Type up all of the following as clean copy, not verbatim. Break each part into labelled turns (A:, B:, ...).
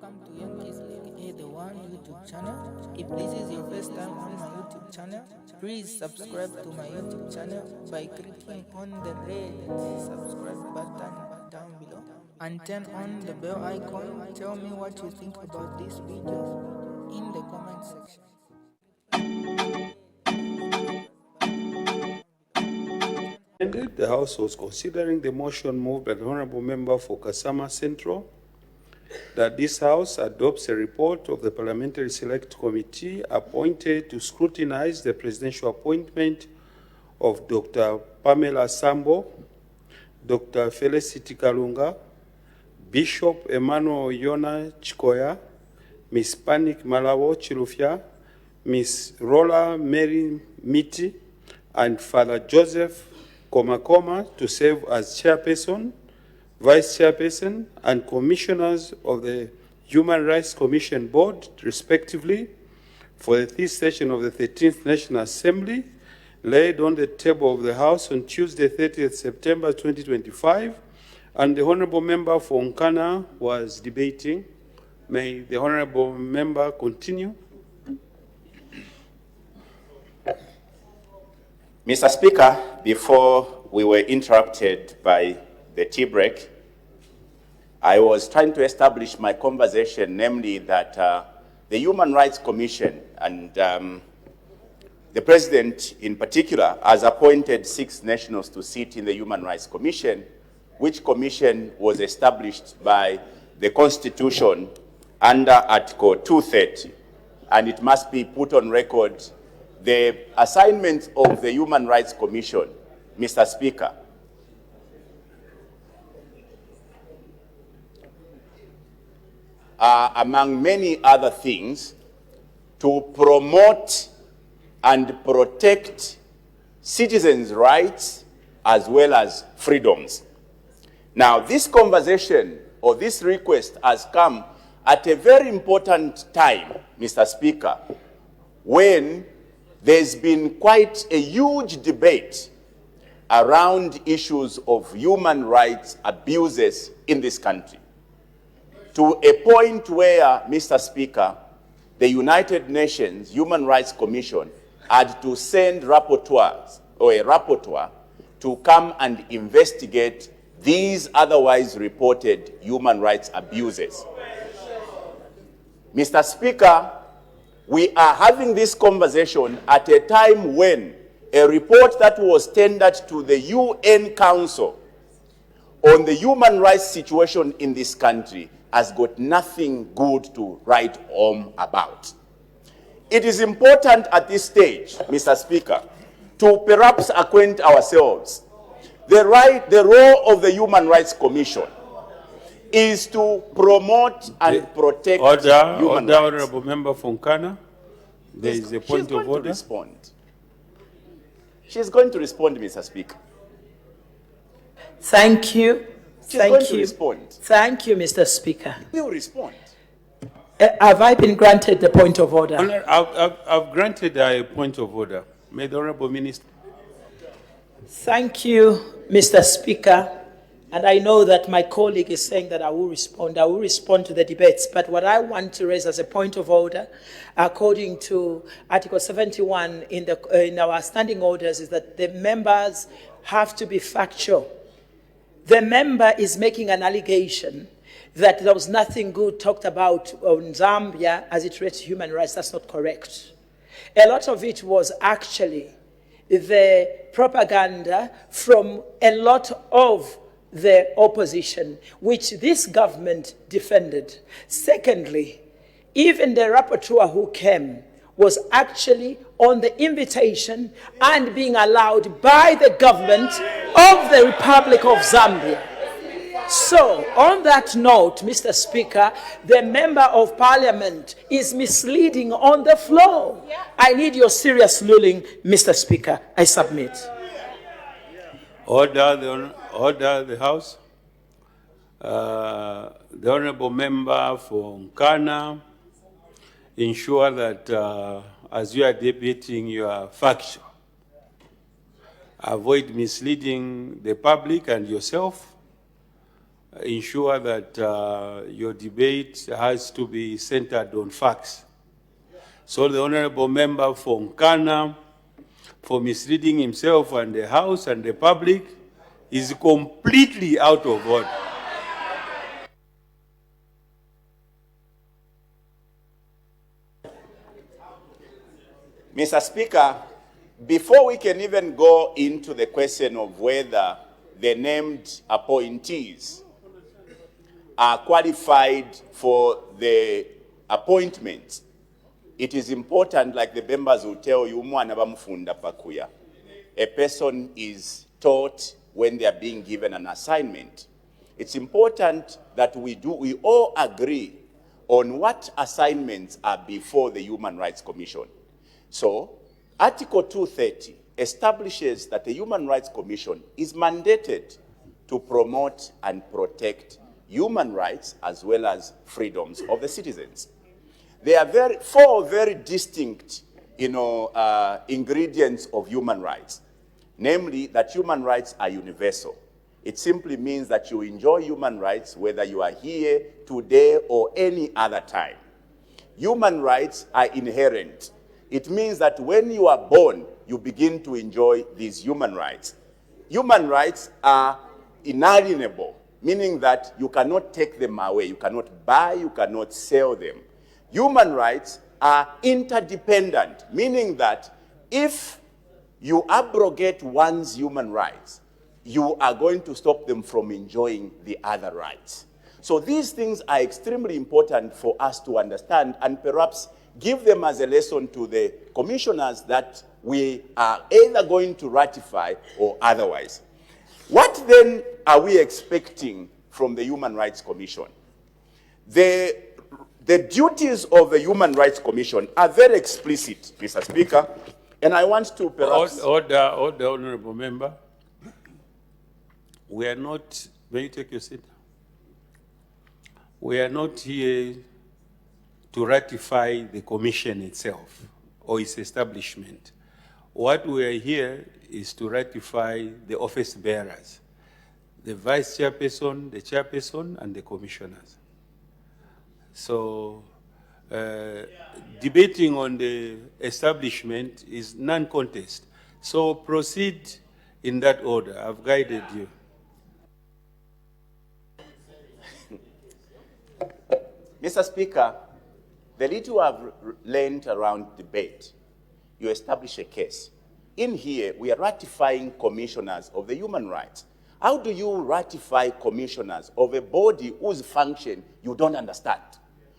A: Welcome to Young Kizzy, the one YouTube channel. If this is your first time on my YouTube channel, please subscribe to my YouTube channel by clicking on the red subscribe button down below and turn on the bell icon. Tell me what you think about this video in the comment section.
B: The House was considering the motion moved by the Honorable Member for Kasama Central that this House adopts a report of the Parliamentary Select Committee appointed to scrutinize the presidential appointment of Dr. Pamela Sambo, Dr. Felicity Kalunga, Bishop Emmanuel Yona Chikoya, Ms. Panik Malawo Chilufya, Ms. Rola Mary Miti, and Father Joseph Komakoma to serve as chairperson, vice chairperson, and commissioners of the Human Rights Commission Board, respectively, for the third session of the 13th National Assembly, laid on the table of the House on Tuesday, 30th September 2025, and the Honourable Member for Nkana was debating. May the Honourable Member continue.
C: Mr. Speaker, before we were interrupted by the tea break, I was trying to establish my conversation, namely that the Human Rights Commission and the President in particular has appointed 6 nationals to sit in the Human Rights Commission, which commission was established by the Constitution under Article 230, and it must be put on record. The assignment of the Human Rights Commission, Mr. Speaker, are, among many other things, to promote and protect citizens' rights as well as freedoms. Now, this conversation or this request has come at a very important time, Mr. Speaker, when there's been quite a huge debate around issues of human rights abuses in this country, to a point where, Mr. Speaker, the United Nations Human Rights Commission had to send rapporteurs or a rapporteur to come and investigate these otherwise reported human rights abuses. Mr. Speaker, we are having this conversation at a time when a report that was tendered to the UN Council on the human rights situation in this country has got nothing good to write home about. It is important at this stage, Mr. Speaker, to perhaps acquaint ourselves. The role of the Human Rights Commission is to promote and protect human rights.
B: Honourable Member from Nkana, there is a point of order.
C: She's going to respond, Mr. Speaker.
D: Thank you.
C: She's going to respond.
D: Thank you, Mr. Speaker.
C: Will respond.
D: Have I been granted the point of order?
B: I've granted a point of order. May the Honourable Minister.
D: Thank you, Mr. Speaker. And I know that my colleague is saying that I will respond. I will respond to the debates. But what I want to raise as a point of order, according to Article 71 in our standing orders, is that the members have to be factual. The member is making an allegation that there was nothing good talked about on Zambia as it relates to human rights. That's not correct. A lot of it was actually the propaganda from a lot of the opposition, which this government defended. Secondly, even the rapporteur who came was actually on the invitation and being allowed by the government of the Republic of Zambia. So, on that note, Mr. Speaker, the Member of Parliament is misleading on the floor. I need your serious ruling, Mr. Speaker. I submit.
B: Order the House. The Honourable Member for Nkana, ensure that as you are debating, you are factual. Avoid misleading the public and yourself. ensure that your debate has to be centered on facts. So the Honorable Member for Nkana, for misleading himself and the House and the public, is completely out of order.
C: Mr. Speaker, before we can even go into the question of whether the named appointees are qualified for the appointment, it is important, like the members will tell you, a person is taught when they are being given an assignment. It's important that we all agree on what assignments are before the Human Rights Commission. So, Article 230 establishes that the Human Rights Commission is mandated to promote and protect human rights as well as freedoms of the citizens. There are four very distinct, ingredients of human rights. Namely, that human rights are universal. It simply means that you enjoy human rights whether you are here today or any other time. Human rights are inherent. It means that when you are born, you begin to enjoy these human rights. Human rights are inalienable, meaning that you cannot take them away. You cannot buy, you cannot sell them. Human rights are interdependent, meaning that if you abrogate one's human rights, you are going to stop them from enjoying the other rights. So these things are extremely important for us to understand and perhaps give them as a lesson to the commissioners that we are either going to ratify or otherwise. What then are we expecting from the Human Rights Commission? The duties of the Human Rights Commission are very explicit, Mr. Speaker, and I want to perhaps...
B: Order, Honorable Member. We are not... May you take your seat? We are not here to ratify the commission itself or its establishment. What we are here is to ratify the office bearers, the vice chairperson, the chairperson, and the commissioners. So debating on the establishment is non-contest. So proceed in that order. I've guided you.
C: Mr. Speaker, the little I've learned around debate, you establish a case. In here, we are ratifying commissioners of the human rights. How do you ratify commissioners of a body whose function you don't understand?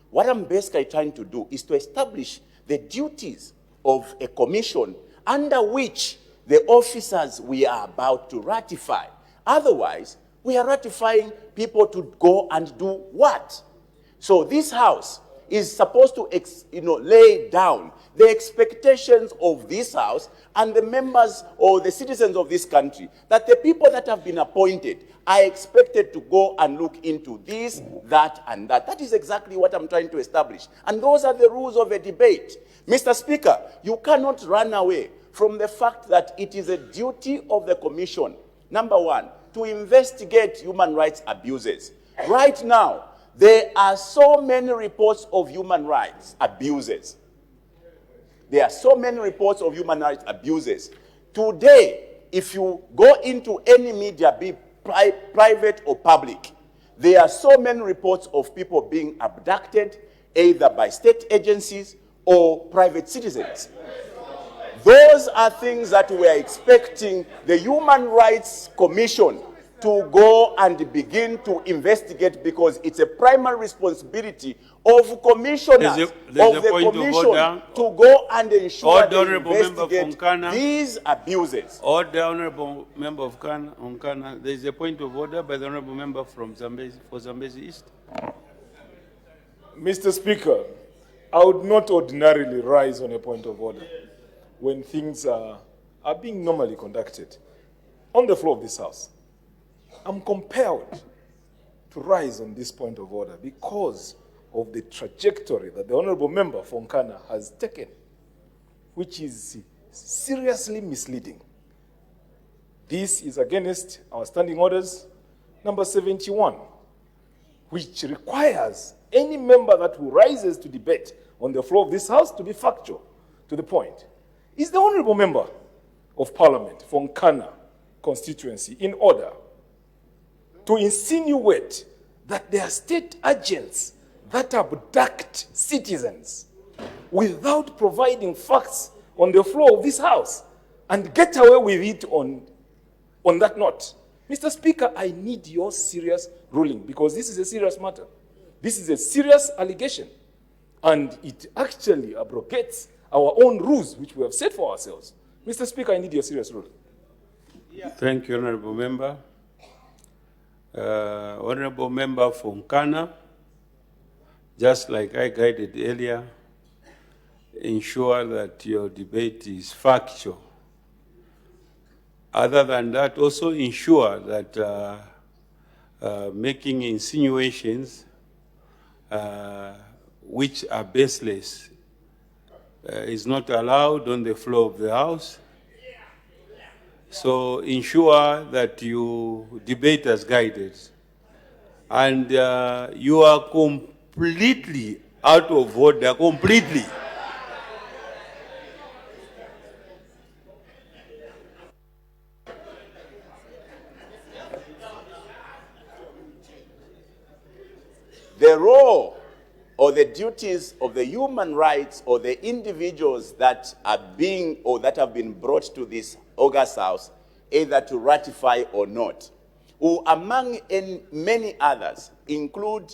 C: What I'm basically trying to do is to establish the duties of a commission under which the officers we are about to ratify. Otherwise, we are ratifying people to go and do what? So this House is supposed to lay down the expectations of this House and the members or the citizens of this country, that the people that have been appointed are expected to go and look into this, that, and that. That is exactly what I'm trying to establish. And those are the rules of a debate. Mr. Speaker, you cannot run away from the fact that it is a duty of the Commission, number one, to investigate human rights abuses. Right now, there are so many reports of human rights abuses. There are so many reports of human rights abuses. Today, if you go into any media, be private or public, there are so many reports of people being abducted, either by state agencies or private citizens. Those are things that we are expecting the Human Rights Commission to go and begin to investigate, because it's a primary responsibility of commissioners of the commission to go and ensure they investigate these abuses.
B: Order, Honorable Member of Nkana. There is a point of order by the Honorable Member from Zambezi, for Zambezi East.
E: Mr. Speaker, I would not ordinarily rise on a point of order when things are being normally conducted on the floor of this House. I'm compelled to rise on this point of order because of the trajectory that the Honorable Member for Nkana has taken, which is seriously misleading. This is against our standing orders, number 71, which requires any member that who rises to debate on the floor of this House to be factual, to the point. Is the Honourable Member of Parliament for Nkana constituency in order to insinuate that there are state agents that abduct citizens without providing facts on the floor of this House and get away with it on that note? Mr. Speaker, I need your serious ruling because this is a serious matter. This is a serious allegation, and it actually abrogates our own rules which we have set for ourselves. Mr. Speaker, I need your serious ruling.
B: Thank you, Honourable Member. Honourable Member for Nkana, just like I guided earlier, ensure that your debate is factual. Other than that, also ensure that making insinuations which are baseless is not allowed on the floor of the House. So ensure that you debate as guided. And you are completely out of order, completely.
C: The role or the duties of the human rights or the individuals that are being or that have been brought to this August House, either to ratify or not, who among many others include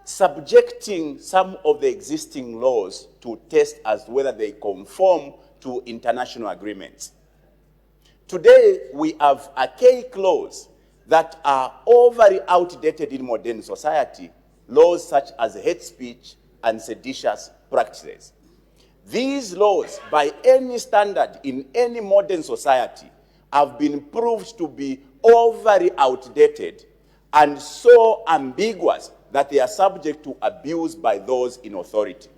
C: subjecting some of the existing laws to test as whether they conform to international agreements. Today, we have archaic laws that are overly outdated in modern society, laws such as hate speech and seditious practices. These laws, by any standard in any modern society, have been proved to be overly outdated and so ambiguous that they are subject to abuse by those in authority.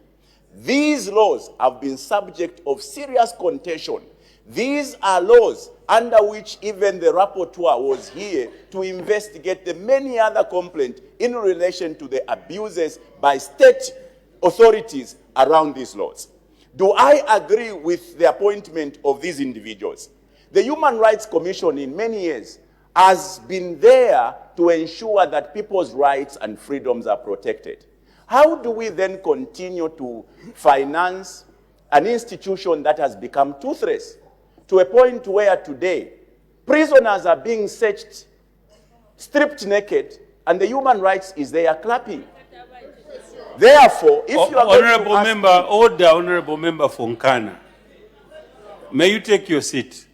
C: These laws have been subject of serious contention. These are laws under which even the rapporteur was here to investigate the many other complaints in relation to the abuses by state authorities around these laws. Do I agree with the appointment of these individuals? The Human Rights Commission in many years has been there to ensure that people's rights and freedoms are protected. How do we then continue to finance an institution that has become toothless to a point where today prisoners are being searched, stripped naked, and the human rights is there clapping? Therefore, if you are
B: Honourable Member, order, Honourable Member for Nkana. May you take your seat?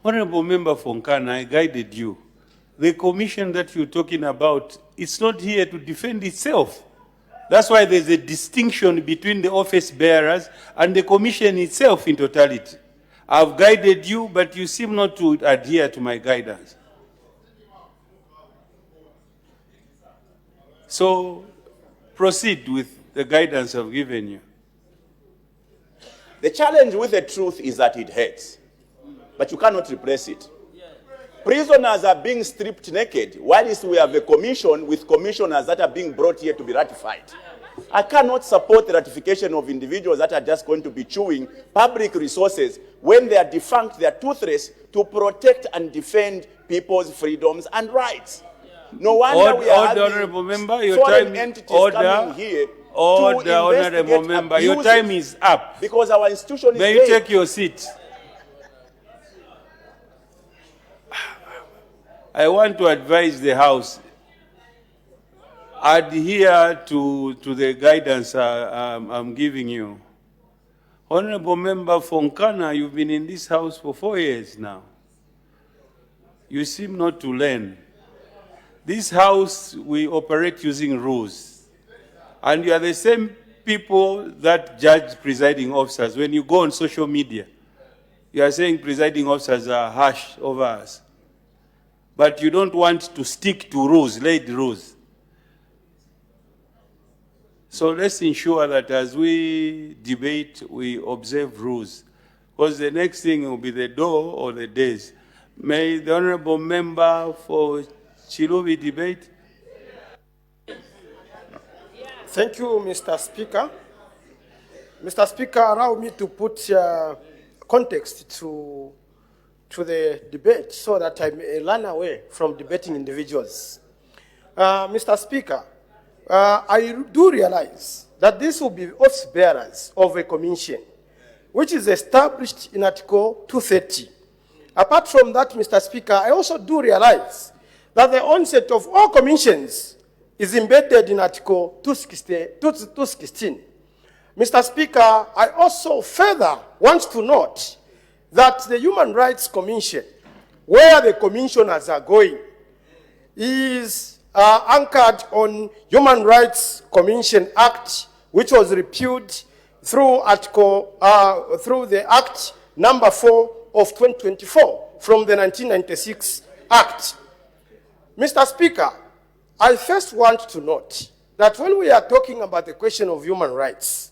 B: Honourable Member for Nkana, I guided you. The commission that you're talking about, it's not here to defend itself. That's why there's a distinction between the office bearers and the commission itself in totality. I've guided you, but you seem not to adhere to my guidance. So proceed with the guidance I've given you.
C: The challenge with the truth is that it hurts, but you cannot replace it. Prisoners are being stripped naked, whilst we have a commission with commissioners that are being brought here to be ratified. I cannot support the ratification of individuals that are just going to be chewing public resources when they are defunct, they are toothless, to protect and defend people's freedoms and rights. No wonder we are having
B: Honourable Member, your
C: foreign
B: time,
C: entities
B: order,
C: coming here
B: order,
C: to
B: Honourable
C: investigate
B: Member,
C: abuses,
B: your time is up.
C: because our institution is
B: May you
C: dead.
B: take your seat? I want to advise the House, adhere to the guidance I'm giving you. Honourable Member for Nkana, you've been in this House for 4 years now. You seem not to learn. This House, we operate using rules. And you are the same people that judge presiding officers. When you go on social media, you are saying presiding officers are harsh over us. But you don't want to stick to rules, laid rules. So let's ensure that as we debate, we observe rules. Because the next thing will be the door or the days. May the honorable member for Chilubi debate.
F: Thank you, Mr. Speaker. Mr. Speaker, allow me to put context to the debate so that I may learn away from debating individuals. Mr. Speaker, I do realize that this will be office bearers of a commission, which is established in Article 230. Apart from that, Mr. Speaker, I also do realize that the onset of all commissions is embedded in Article 216. Mr. Speaker, I also further want to note that the Human Rights Commission, where the commissioners are going, is anchored on Human Rights Commission Act, which was repealed through the Act number 4 of 2024 from the 1996 Act. Mr. Speaker, I first want to note that when we are talking about the question of human rights,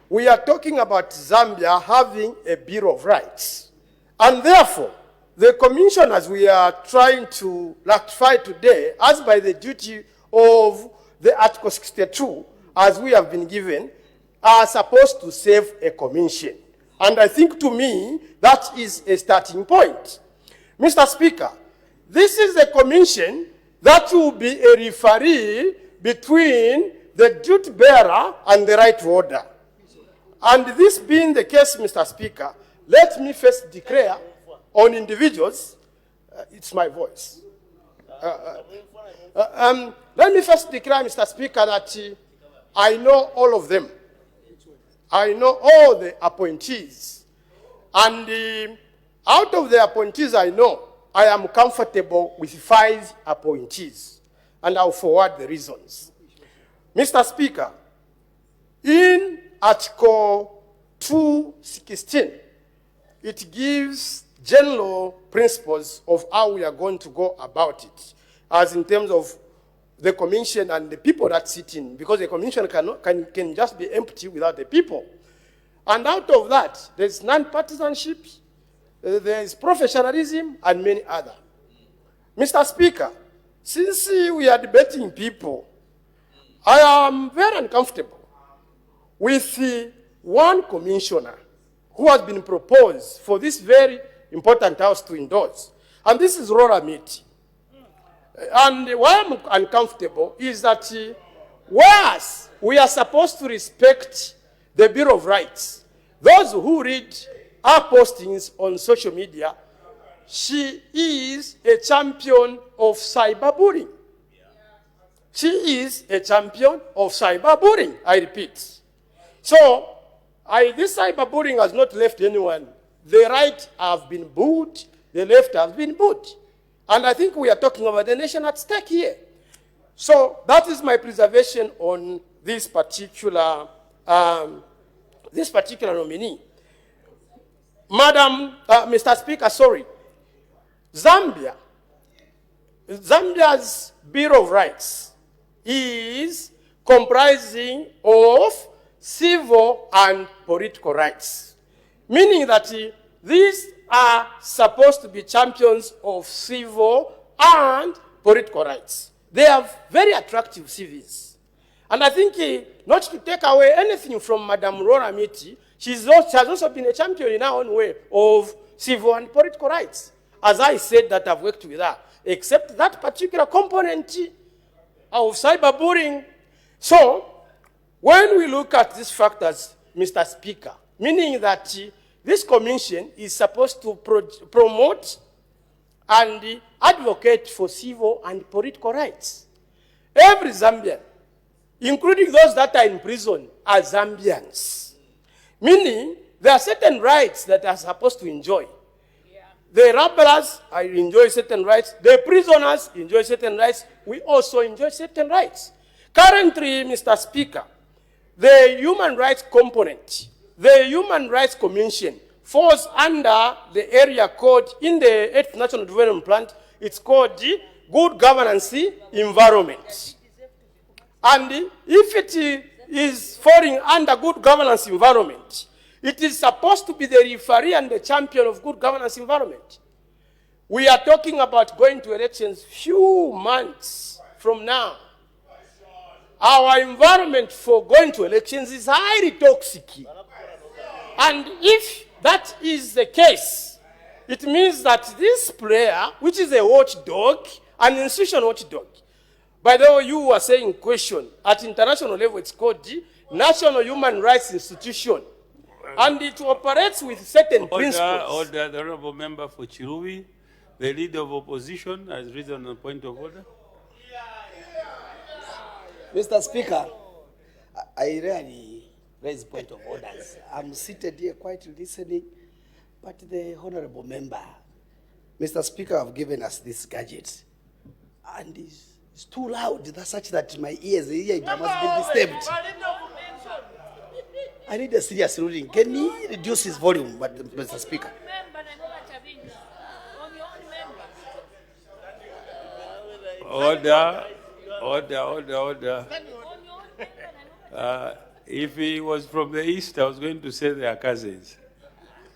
F: we are talking about Zambia having a Bill of Rights. And therefore, the commissioners we are trying to ratify today, as by the duty of the Article 62, as we have been given, are supposed to save a commission. And I think, to me, that is a starting point. Mr. Speaker, this is a commission that will be a referee between the duty bearer and the right holder. And this being the case, Mr. Speaker, let me first declare on individuals, it's my voice. Let me first declare, Mr. Speaker, that I know all of them. I know all the appointees. And out of the appointees I know, I am comfortable with 5 appointees. And I'll forward the reasons. Mr. Speaker, in Article 216, it gives general principles of how we are going to go about it, as in terms of the commission and the people that sit in, because the commission can just be empty without the people. And out of that, there's non-partisanship, there's professionalism, and many other. Mr. Speaker, since we are debating people, I am very uncomfortable with one commissioner who has been proposed for this very important house to endorse. And this is Rora Miti. And why I'm uncomfortable is that whereas we are supposed to respect the Bill of Rights, those who read our postings on social media, she is a champion of cyberbullying. She is a champion of cyberbullying, I repeat. So, this cyberbullying has not left anyone. The right have been bullied, the left has been bullied. And I think we are talking about the nation at stake here. So, that is my preservation on this particular nominee. Mr. Speaker, sorry. Zambia's Bill of Rights is comprising of civil and political rights, meaning that these are supposed to be champions of civil and political rights. They are very attractive CVs. And I think not to take away anything from Madam Rora Miti, she has also been a champion in her own way of civil and political rights. As I said that I've worked with her, except that particular component of cyberbullying. So, when we look at these factors, Mr. Speaker, meaning that this commission is supposed to promote and advocate for civil and political rights. Every Zambian, including those that are in prison, are Zambians. Meaning, there are certain rights that are supposed to enjoy. The rebels enjoy certain rights. The prisoners enjoy certain rights. We also enjoy certain rights. Currently, Mr. Speaker, the human rights component, the Human Rights Commission, falls under the area code in the 8th National Development Plan. It's called the Good Governance Environment. And if it is falling under good governance environment, it is supposed to be the referee and the champion of good governance environment. We are talking about going to elections few months from now. Our environment for going to elections is highly toxic. And if that is the case, it means that this player, which is a watchdog, an institutional watchdog, by the way, you were saying question, at international level it's called the National Human Rights Institution. And it operates with certain principles.
B: Order, the Honorable Member for Chiruvi, the Leader of Opposition, has risen on point of order.
G: Mr. Speaker, I rarely raise point of orders. I'm seated here quietly listening, but the honorable member, Mr. Speaker, have given us this gadget, and it's too loud, that's such that my ears here must be disturbed. I need a serious ruling. Can he reduce his volume, Mr. Speaker?
B: Order. If he was from the east, I was going to say they are cousins.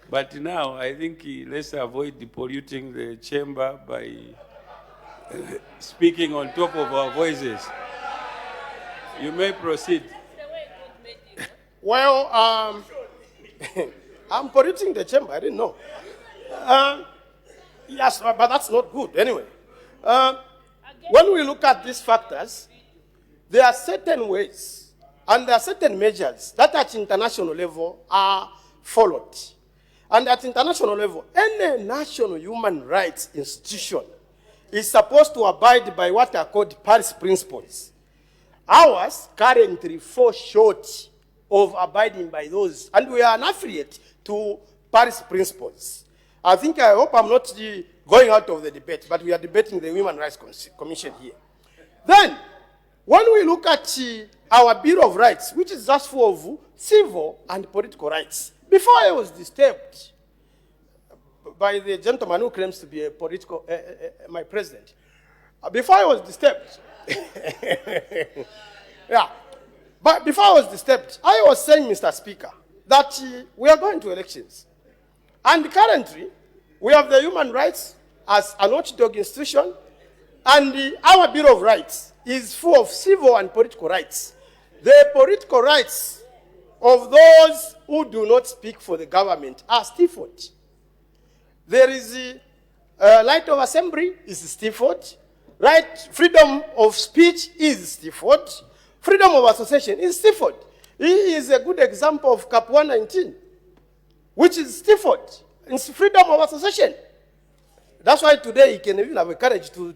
B: But now, I think let's avoid polluting the chamber by speaking on top of our voices. You may proceed.
F: Well, I'm polluting the chamber, I didn't know. Yes, but that's not good anyway. When we look at these factors, there are certain ways and there are certain measures that at international level are followed. And at international level, any national human rights institution is supposed to abide by what are called Paris principles. Ours currently falls short of abiding by those, and we are an affiliate to Paris principles. I hope I'm not going out of the debate, but we are debating the Human Rights Commission here. Then, when we look at our Bill of Rights, which is just full of civil and political rights, before I was disturbed by the gentleman who claims to be a political, my president, before I was disturbed, yeah, but before I was disturbed, I was saying, Mr. Speaker, that we are going to elections. And currently, we have the human rights as an watchdog institution, and our Bill of Rights is full of civil and political rights. The political rights of those who do not speak for the government are stifled. There is right of assembly is stifled, freedom of speech is stifled, freedom of association is stifled. He is a good example of Cap 119, which is stifled. It's freedom of association. That's why today he can even have the courage to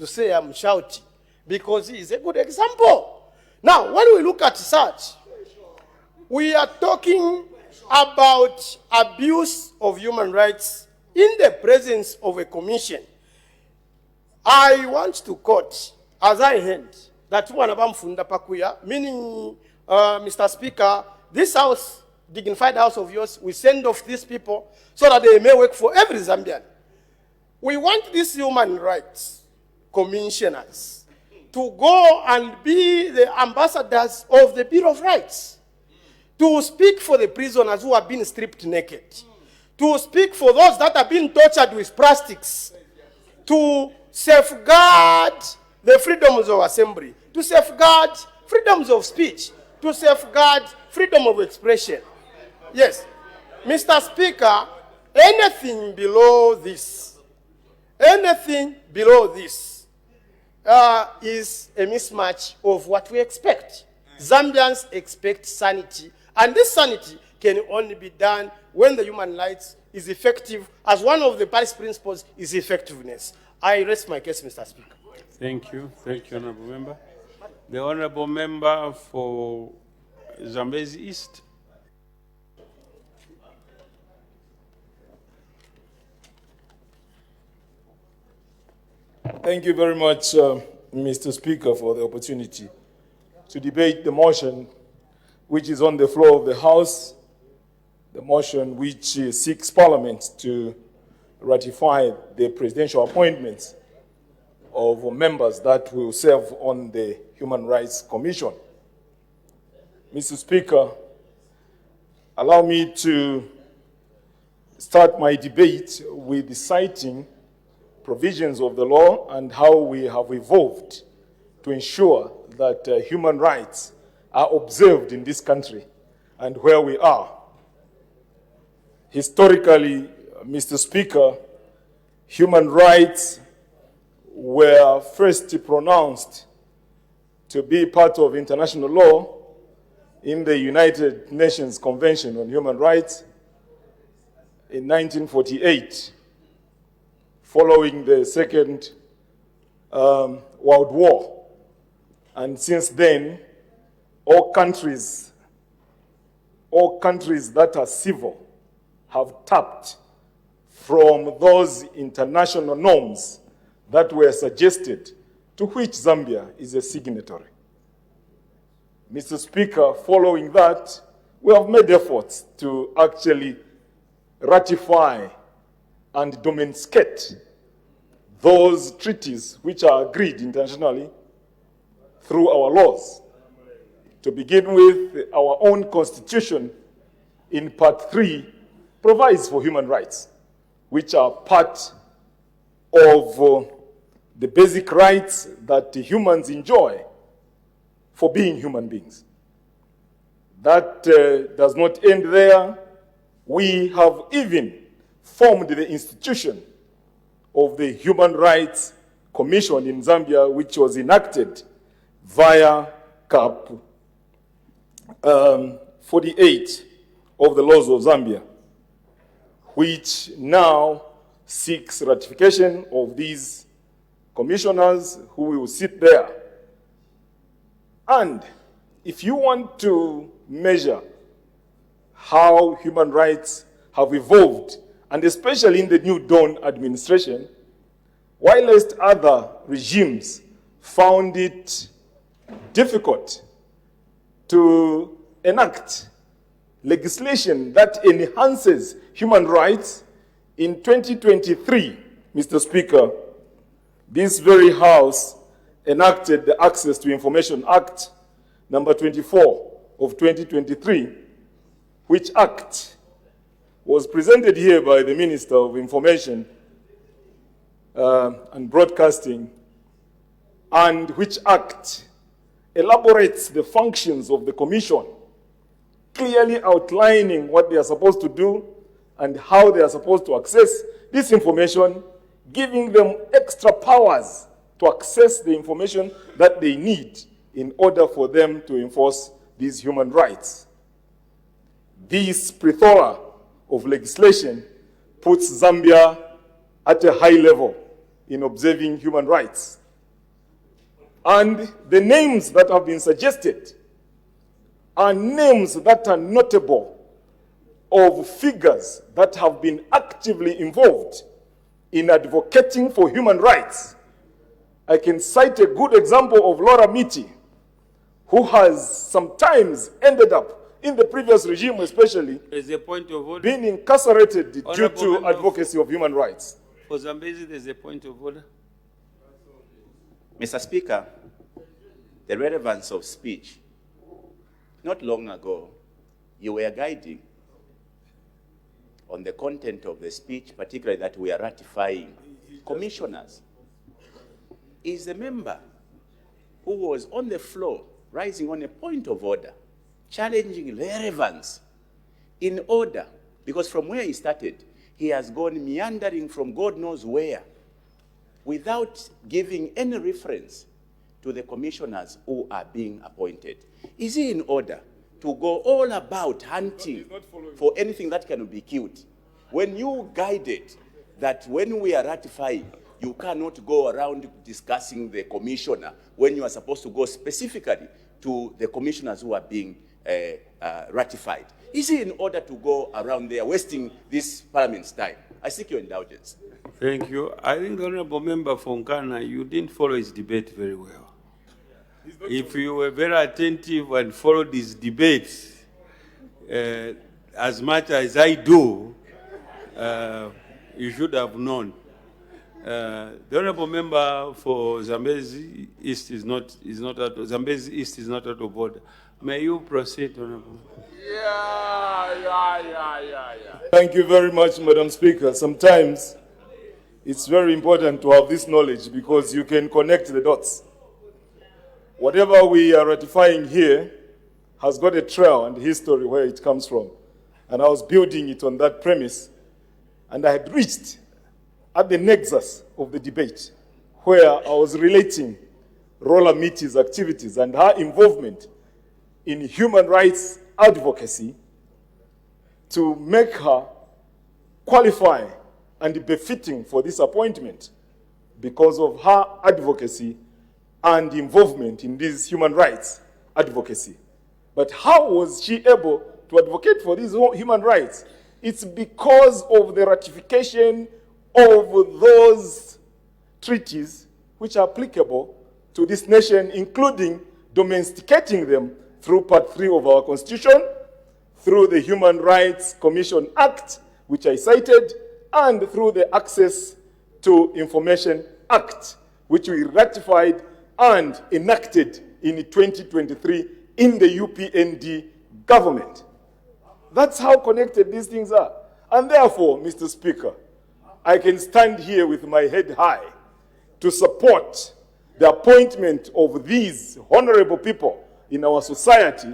F: say I'm shouting, because he is a good example. Now, when we look at such, we are talking about abuse of human rights in the presence of a commission. I want to quote, as I heard, that meaning, Mr. Speaker, this house, dignified house of yours, we send off these people so that they may work for every Zambian. We want these human rights commissioners to go and be the ambassadors of the Bill of Rights, to speak for the prisoners who have been stripped naked, to speak for those that have been tortured with plastics, to safeguard the freedoms of assembly, to safeguard freedoms of speech, to safeguard freedom of expression. Yes, Mr. Speaker, anything below this is a mismatch of what we expect. Zambians expect sanity, and this sanity can only be done when the human rights is effective, as one of the Paris principles is effectiveness. I rest my case, Mr. Speaker.
B: Thank you, Honourable Member. The Honourable Member for Zambezi East.
E: Thank you very much, Mr. Speaker, for the opportunity to debate the motion which is on the floor of the House, the motion which seeks Parliament to ratify the presidential appointments of members that will serve on the Human Rights Commission. Mr. Speaker, allow me to start my debate with citing provisions of the law and how we have evolved to ensure that human rights are observed in this country and where we are. Historically, Mr. Speaker, human rights were first pronounced to be part of international law in the United Nations Convention on Human Rights in 1948, following the Second World War. And since then, all countries that are civil have tapped from those international norms that were suggested, to which Zambia is a signatory. Mr. Speaker, following that, we have made efforts to actually ratify and domesticate those treaties which are agreed internationally through our laws. To begin with, our own constitution in Part 3 provides for human rights, which are part of the basic rights that humans enjoy for being human beings. That does not end there. We have even formed the institution of the Human Rights Commission in Zambia, which was enacted via Cap 48 of the laws of Zambia, which now seeks ratification of these commissioners who will sit there. And if you want to measure how human rights have evolved, and especially in the New Dawn administration, whilst other regimes found it difficult to enact legislation that enhances human rights, in 2023, Mr. Speaker, this very House enacted the Access to Information Act, number 24 of 2023, which act was presented here by the Minister of Information and Broadcasting, and which act elaborates the functions of the Commission, clearly outlining what they are supposed to do and how they are supposed to access this information, giving them extra powers to access the information that they need in order for them to enforce these human rights. This plethora of legislation puts Zambia at a high level in observing human rights. And the names that have been suggested are names that are notable of figures that have been actively involved in advocating for human rights. I can cite a good example of Laura Miti, who has sometimes ended up, in the previous regime especially,
H: There's a point of order.
E: being incarcerated due
H: Honorable
E: to
H: member
E: advocacy of human rights.
H: For Zambezi, there's a point of order.
C: Mr. Speaker, the relevance of speech. Not long ago, you were guiding on the content of the speech, particularly that we are ratifying commissioners. Is a member who was on the floor, rising on a point of order, challenging relevance in order, because from where he started, he has gone meandering from God knows where, without giving any reference to the commissioners who are being appointed. Is he in order to go all about hunting for anything that can be killed? When you guided that when we are ratifying, you cannot go around discussing the commissioner when you are supposed to go specifically to the commissioners who are being ratified. Is he in order to go around there wasting this parliament's time? I seek your indulgence.
H: Thank you. I think the Honorable Member Fonkana, you didn't follow his debate very well. If you were very attentive and followed his debates as much as I do, you should have known The honourable member for Zambezi East is not out. Zambezi East is not out of order. May you proceed, honourable.
E: Thank you very much, Madam Speaker. Sometimes it's very important to have this knowledge because you can connect the dots. Whatever we are ratifying here has got a trail and history where it comes from. And I was building it on that premise. And I had reached at the nexus of the debate where I was relating Rola Miti's activities and her involvement in human rights advocacy to make her qualify and befitting for this appointment because of her advocacy and involvement in this human rights advocacy. But how was she able to advocate for these human rights? It's because of the ratification of those treaties which are applicable to this nation, including domesticating them through Part 3 of our Constitution, through the Human Rights Commission Act, which I cited, and through the Access to Information Act, which we ratified and enacted in 2023 in the UPND government. That's how connected these things are. And therefore, Mr. Speaker, I can stand here with my head high to support the appointment of these honorable people in our society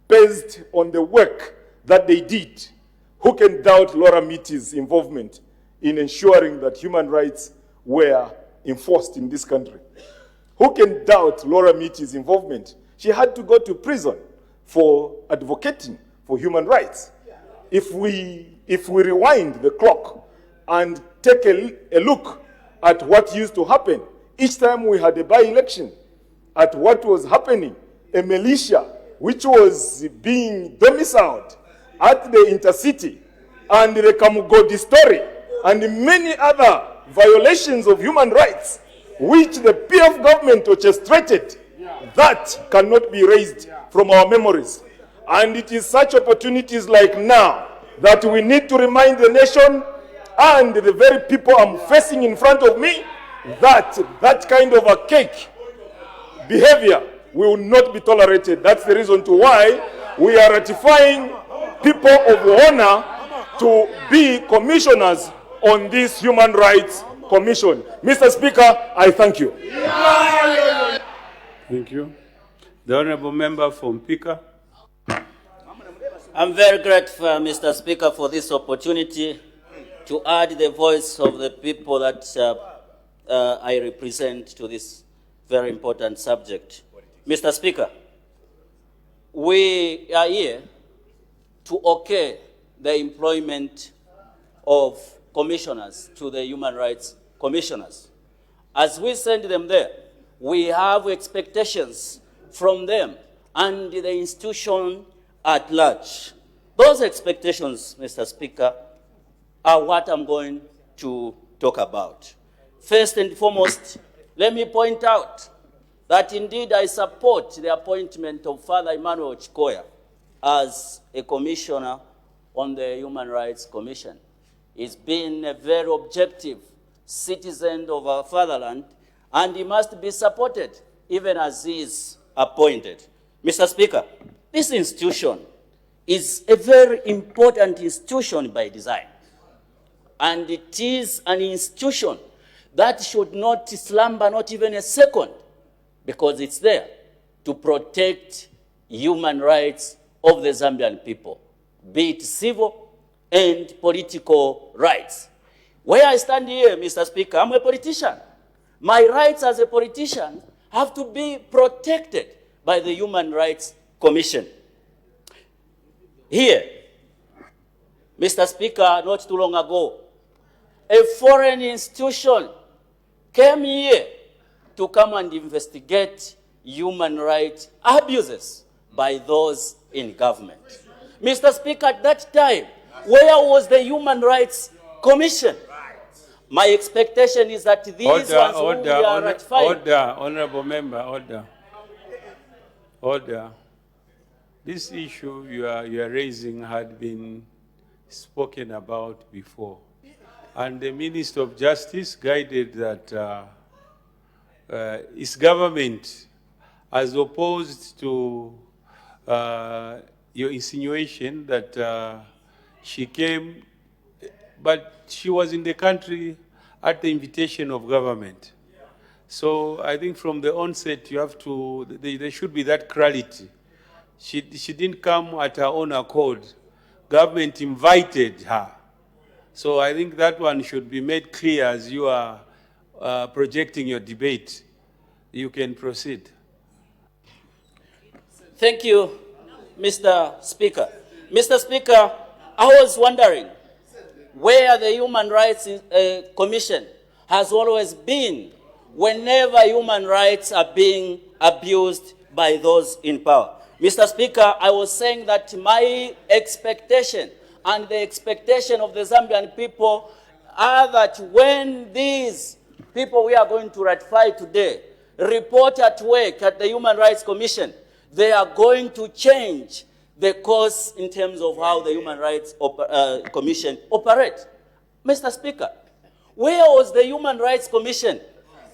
E: based on the work that they did. Who can doubt Laura Miti's involvement in ensuring that human rights were enforced in this country? Who can doubt Laura Miti's involvement? She had to go to prison for advocating for human rights. If we rewind the clock and take a look at what used to happen, each time we had a by-election, at what was happening, a militia which was being domiciled at the intercity, and the Kamugodi story, and many other violations of human rights, which the PF government orchestrated, that cannot be erased from our memories. And it is such opportunities like now that we need to remind the nation and the very people I'm facing in front of me that that kind of archaic behavior will not be tolerated. That's the reason to why we are ratifying people of honor to be commissioners on this Human Rights Commission. Mr. Speaker, I thank you.
H: Thank you. The honourable member from Pika.
I: I'm very grateful, Mr. Speaker, for this opportunity to add the voice of the people that I represent to this very important subject. Mr. Speaker, we are here to okay the employment of commissioners to the human rights commissioners. As we send them there, we have expectations from them and the institution at large. Those expectations, Mr. Speaker, are what I'm going to talk about. First and foremost, let me point out that indeed I support the appointment of Father Emmanuel Chikoya as a commissioner on the Human Rights Commission. He's been a very objective citizen of our fatherland, and he must be supported even as he is appointed. Mr. Speaker, this institution is a very important institution by design, and it is an institution that should not slumber not even a second, because it's there to protect human rights of the Zambian people, be it civil and political rights. Where I stand here, Mr. Speaker, I'm a politician. My rights as a politician have to be protected by the Human Rights Commission. Here, Mr. Speaker, not too long ago, a foreign institution came here to come and investigate human rights abuses by those in government. Mr. Speaker, at that time, where was the Human Rights Commission? My expectation is that these ones who we are ratifying...
H: Order, honourable member, order. Order. This issue you are raising had been spoken about before. And the Minister of Justice guided that his government, as opposed to your insinuation that she came, but she was in the country at the invitation of government. So I think from the onset you have to, there should be that clarity. She didn't come at her own accord. Government invited her. So I think that one should be made clear as you are projecting your debate. You can proceed.
I: Thank you, Mr. Speaker. Mr. Speaker, I was wondering where the Human Rights Commission has always been whenever human rights are being abused by those in power. Mr. Speaker, I was saying that my expectation and the expectation of the Zambian people are that when these people we are going to ratify today report at work at the Human Rights Commission, they are going to change the course in terms of how the Human Rights Commission operates. Mr. Speaker, where was the Human Rights Commission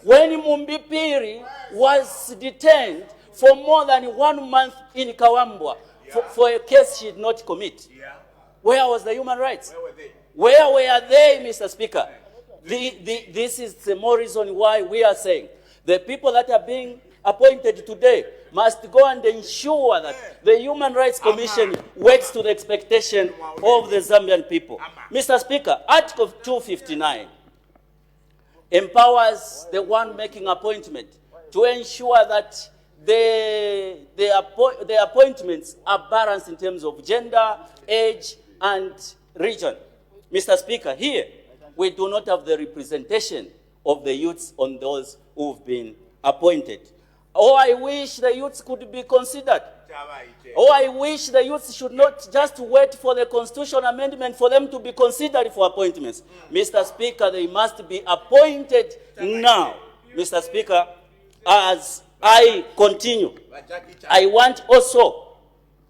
I: when Mumbi Piri was detained for more than 1 month in Kawambwa for a case she did not commit? Where was the human rights? Where were they, Mr. Speaker? This is the more reason why we are saying the people that are being appointed today must go and ensure that the Human Rights Commission works to the expectation of the Zambian people. Mr. Speaker, Article 259 empowers the one making appointment to ensure that the appointments are balanced in terms of gender, age, and region. Mr. Speaker, here we do not have the representation of the youths on those who've been appointed. Oh, I wish the youths could be considered. Oh, I wish the youths should not just wait for the constitutional amendment for them to be considered for appointments. Mr. Speaker, they must be appointed now. Mr. Speaker, as I continue, I want also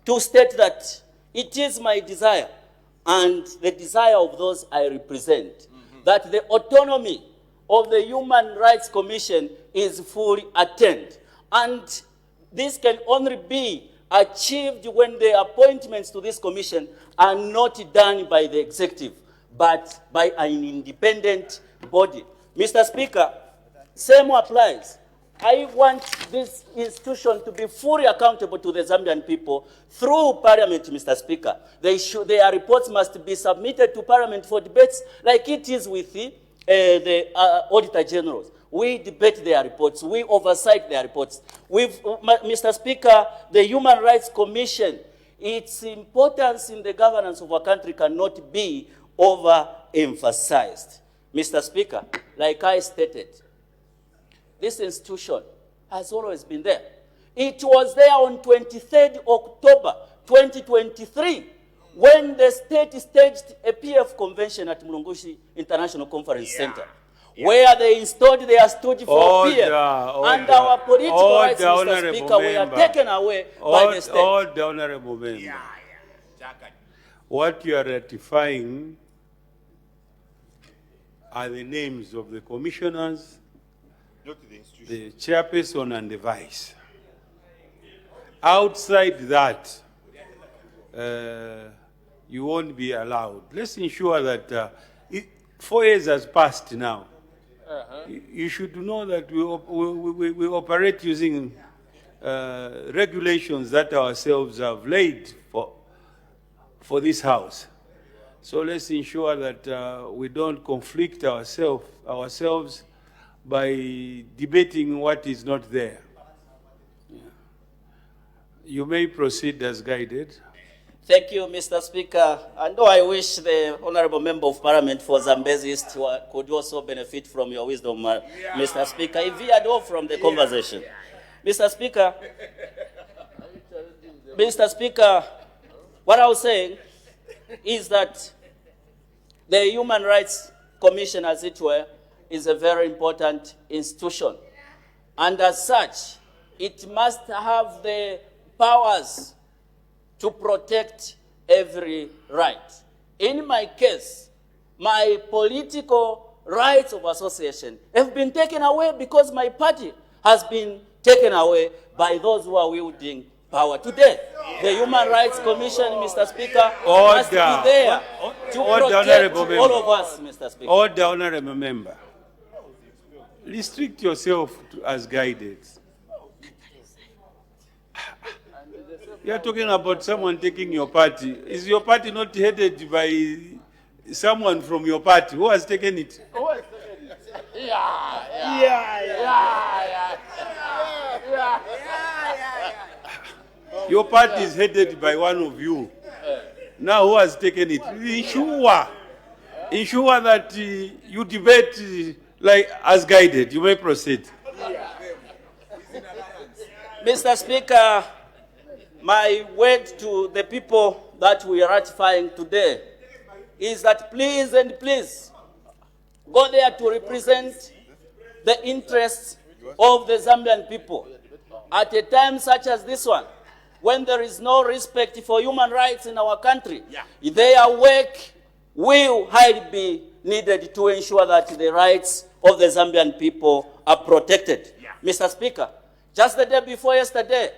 I: to state that it is my desire and the desire of those I represent that the autonomy of the Human Rights Commission is fully attained. And this can only be achieved when the appointments to this commission are not done by the executive, but by an independent body. Mr. Speaker, same applies. I want this institution to be fully accountable to the Zambian people through Parliament, Mr. Speaker. Their reports must be submitted to Parliament for debates like it is with the Auditor Generals. We debate their reports. We oversight their reports. Mr. Speaker, the Human Rights Commission, its importance in the governance of our country cannot be overemphasized. Mr. Speaker, like I stated, this institution has always been there. It was there on 23rd October 2023 when the state staged a PF convention at Mulungushi International Conference Center, where they installed their stooge for PF, and our political rights, Mr. Speaker, were taken away by the state.
H: All the honorable member. What you are ratifying are the names of the commissioners, the chairperson and the vice. Outside that, you won't be allowed. Let's ensure that 4 years has passed now. You should know that we operate using regulations that ourselves have laid for this house. So let's ensure that we don't conflict ourselves by debating what is not there. You may proceed as guided.
I: Thank you, Mr. Speaker. And though I wish the Honorable Member of Parliament for Zambezi East could also benefit from your wisdom, Mr. Speaker, if he had all from the conversation. Mr. Speaker, what I was saying is that the Human Rights Commission, as it were, is a very important institution. And as such, it must have the powers to protect every right. In my case, my political rights of association have been taken away because my party has been taken away by those who are wielding power. Today, the Human Rights Commission, Mr. Speaker, must be there to protect all of us, Mr. Speaker.
H: Order, honorable member. Restrict yourself as guided. You are talking about someone taking your party. Is your party not headed by someone from your party? Who has taken it? Your party is headed by one of you. Now who has taken it? Ensure that you debate like as guided. You may proceed.
I: Mr. Speaker, my word to the people that we are ratifying today is that please and please go there to represent the interests of the Zambian people. At a time such as this one, when there is no respect for human rights in our country, their work will highly be needed to ensure that the rights of the Zambian people are protected. Mr. Speaker, just the day before yesterday,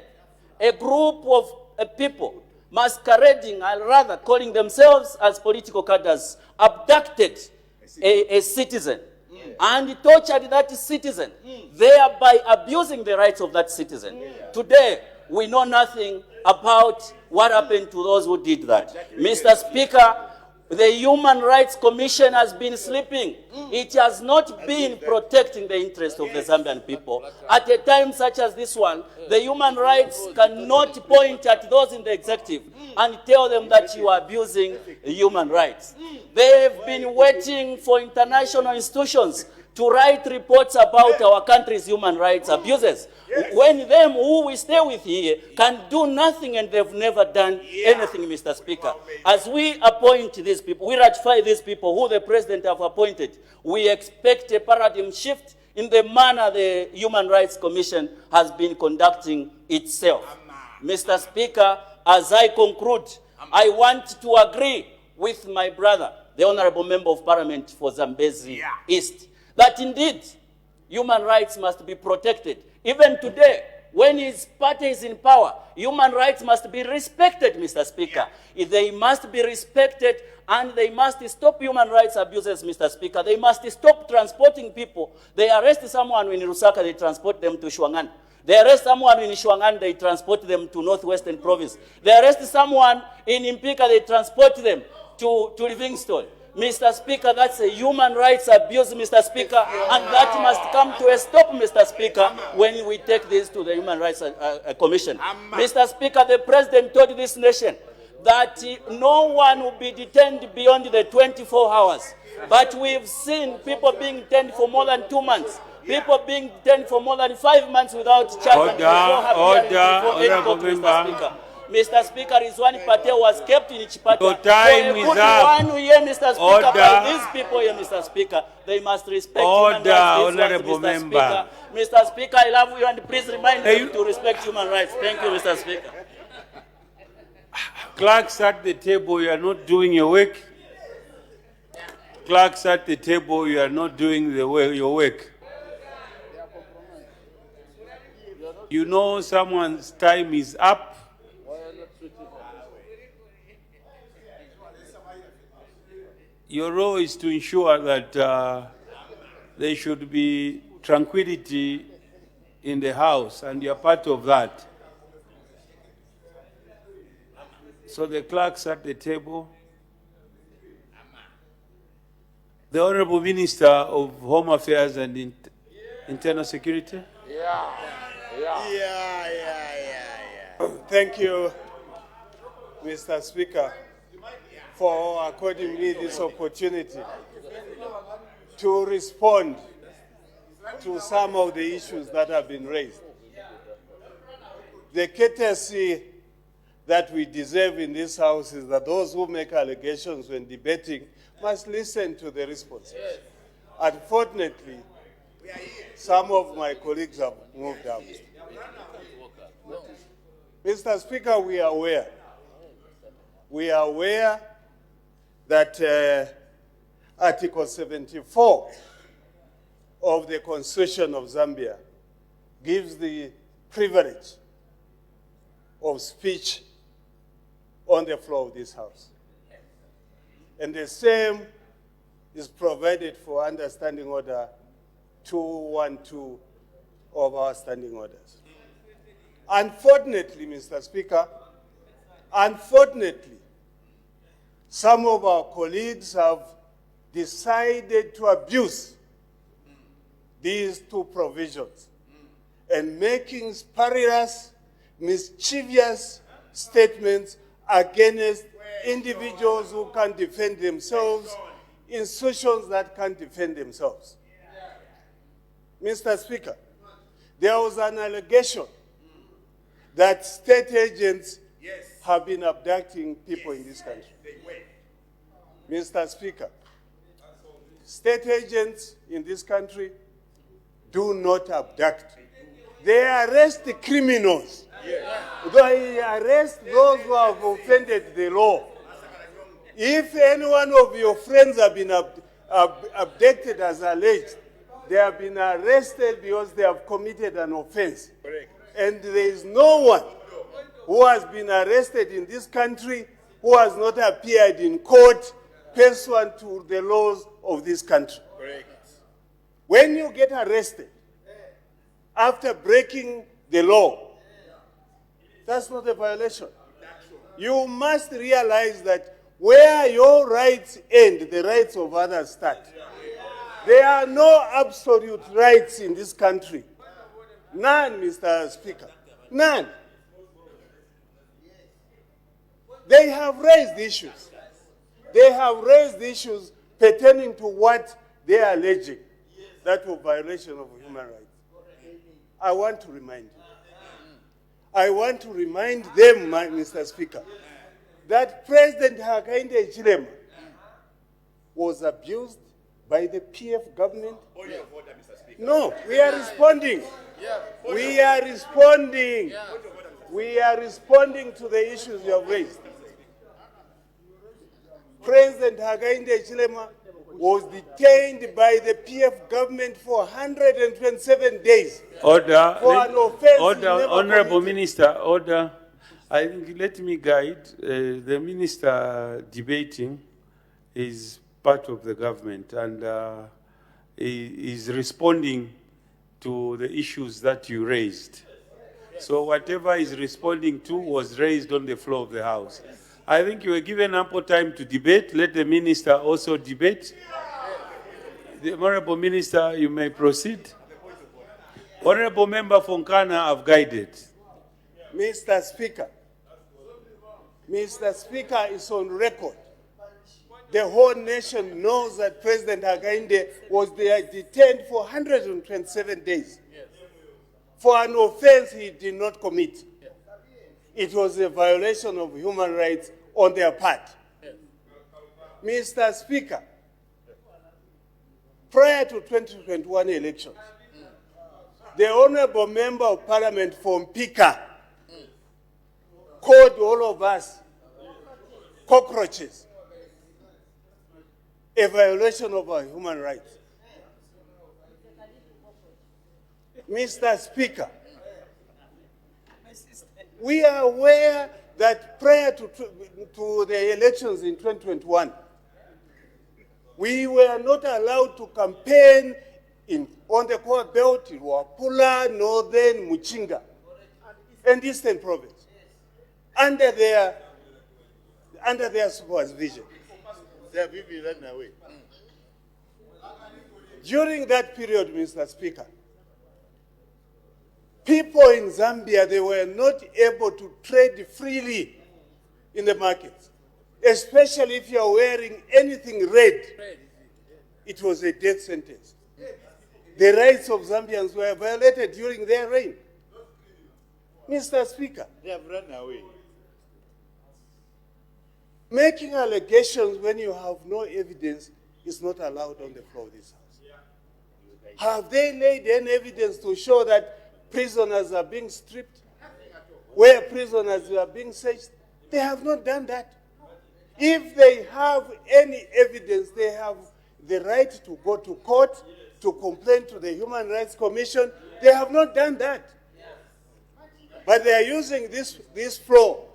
I: a group of people masquerading, or rather calling themselves as political cadres, abducted a citizen and tortured that citizen, thereby abusing the rights of that citizen. Today, we know nothing about what happened to those who did that. Mr. Speaker, the Human Rights Commission has been sleeping. It has not been protecting the interests of the Zambian people. At a time such as this one, the human rights cannot point at those in the executive and tell them that you are abusing human rights. They have been waiting for international institutions to write reports about our country's human rights abuses. When them who we stay with here can do nothing and they've never done anything, Mr. Speaker. As we appoint these people, we ratify these people who the President have appointed, we expect a paradigm shift in the manner the Human Rights Commission has been conducting itself. Mr. Speaker, as I conclude, I want to agree with my brother, the Honorable Member of Parliament for Zambezi East, that indeed human rights must be protected. Even today, when his party is in power, human rights must be respected, Mr. Speaker. They must be respected and they must stop human rights abuses, Mr. Speaker. They must stop transporting people. They arrest someone in Lusaka, they transport them to Shwangan. They arrest someone in Shwangan, they transport them to Northwestern Province. They arrest someone in Impika, they transport them to Livingstone. Mr. Speaker, that's a human rights abuse, Mr. Speaker, and that must come to a stop, Mr. Speaker, when we take this to the Human Rights Commission. Mr. Speaker, the President told this nation that no one will be detained beyond the 24 hours. But we've seen people being detained for more than 2 months. People being detained for more than 5 months without charge. Mr. Speaker, Rizwani Patel was kept in Chipata.
H: Your time is up.
I: 1 year, Mr. Speaker, by these people here, Mr. Speaker. They must respect human rights.
H: Honorable member.
I: Mr. Speaker, I love you and please remind them to respect human rights. Thank you, Mr. Speaker.
H: Clerks at the table, you are not doing your work. Clerks at the table, you are not doing your work. You know someone's time is up. Your role is to ensure that there should be tranquility in the House, and you are part of that. So the clerks at the table, the Honorable Minister of Home Affairs and Internal Security.
J: Thank you, Mr. Speaker, for according me this opportunity to respond to some of the issues that have been raised. The courtesy that we deserve in this House is that those who make allegations when debating must listen to the response. Unfortunately, some of my colleagues have moved out. Mr. Speaker, we are aware. We are aware that Article 74 of the Constitution of Zambia gives the privilege of speech on the floor of this House. And the same is provided for under Standing Order 212 of our standing orders. Unfortunately, Mr. Speaker, unfortunately, some of our colleagues have decided to abuse these two provisions and making spurious, mischievous statements against individuals who can defend themselves, institutions that can't defend themselves. Mr. Speaker, there was an allegation that state agents have been abducting people in this country. Mr. Speaker, state agents in this country do not abduct. They arrest the criminals. They arrest those who have offended the law. If any one of your friends have been abducted as alleged, they have been arrested because they have committed an offense. And there is no one who has been arrested in this country who has not appeared in court pursuant to the laws of this country. When you get arrested after breaking the law, that's not a violation. You must realize that where your rights end, the rights of others start. There are no absolute rights in this country. None, Mr. Speaker. None. They have raised issues. They have raised issues pertaining to what they are alleging, that was violation of human rights. I want to remind you. I want to remind them, Mr. Speaker, that President Hakainde Hichilema was abused by the PF government. No, we are responding. We are responding. We are responding to the issues you have raised. President Hakainde Hichilema was detained by the PF government for 127 days.
H: Order.
J: For an offense.
H: Order, Honorable Minister, order. I think let me guide. The minister debating is part of the government, and he is responding to the issues that you raised. So whatever he's responding to was raised on the floor of the House. I think you were given ample time to debate. Let the minister also debate. The Honorable Minister, you may proceed. Honorable Member Fonkana, I've guided.
J: Mr. Speaker, is on record. The whole nation knows that President Hakainde was detained for 127 days for an offense he did not commit. It was a violation of human rights on their part. Mr. Speaker, prior to 2021 elections, the Honorable Member of Parliament from Pika called all of us cockroaches, a violation of our human rights. Mr. Speaker, we are aware that prior to the elections in 2021, we were not allowed to campaign on the core belt in Wapula, Northern, Muchinga, and Eastern Province, under their supervision. They have even run away. During that period, Mr. Speaker, people in Zambia, they were not able to trade freely in the markets, especially if you are wearing anything red. It was a death sentence. The rights of Zambians were violated during their reign. Mr. Speaker, they have run away. Making allegations when you have no evidence is not allowed on the floor of this House. Have they laid any evidence to show that prisoners are being stripped? Where prisoners are being searched? They have not done that. If they have any evidence, they have the right to go to court, to complain to the Human Rights Commission. They have not done that. But they are using this floor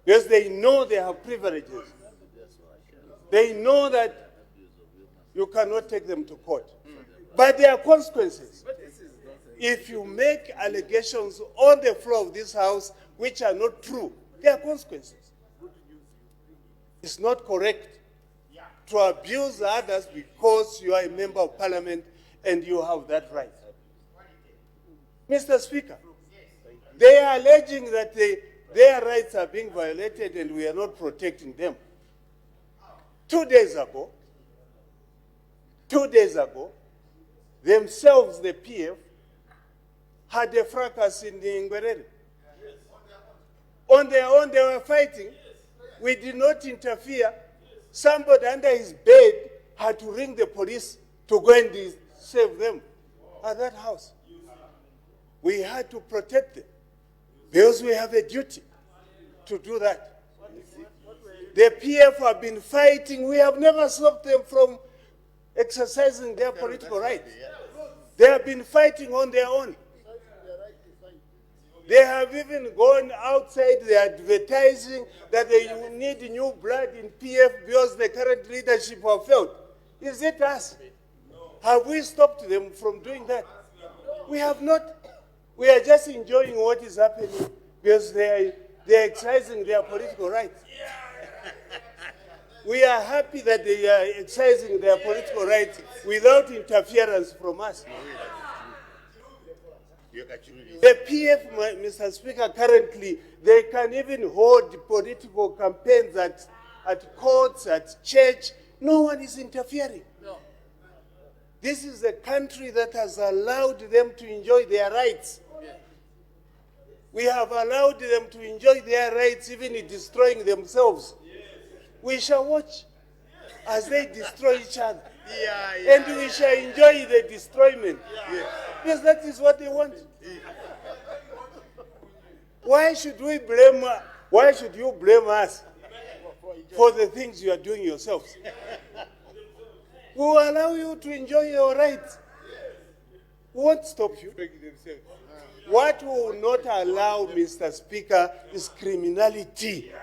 J: because they know they have privileges. They know that you cannot take them to court. But there are consequences. If you make allegations on the floor of this House which are not true, there are consequences. It's not correct to abuse others because you are a member of Parliament and you have that right. Mr. Speaker, they are alleging that their rights are being violated and we are not protecting them. 2 days ago, themselves, the PF, had a fracas in the Ngwerere. On their own, they were fighting. We did not interfere. Somebody under his bed had to ring the police to go and save them at that house. We had to protect them because we have a duty to do that. The PF have been fighting. We have never stopped them from exercising their political rights. They have been fighting on their own. They have even gone outside, they are advertising that they need new blood in PF because the current leadership have failed. Is it us? Have we stopped them from doing that? We have not. We are just enjoying what is happening because they are exercising their political rights. We are happy that they are exercising their political rights without interference from us. The PF, Mr. Speaker, currently, they can even hold political campaigns at courts, at church. No one is interfering. No. This is a country that has allowed them to enjoy their rights. We have allowed them to enjoy their rights, even in destroying themselves. We shall watch as they destroy each other. And we shall enjoy the destroyment. Because that is what they want. Why should you blame us for the things you are doing yourselves? We will allow you to enjoy your rights. We won't stop you. What we will not allow, Mr. Speaker, is criminality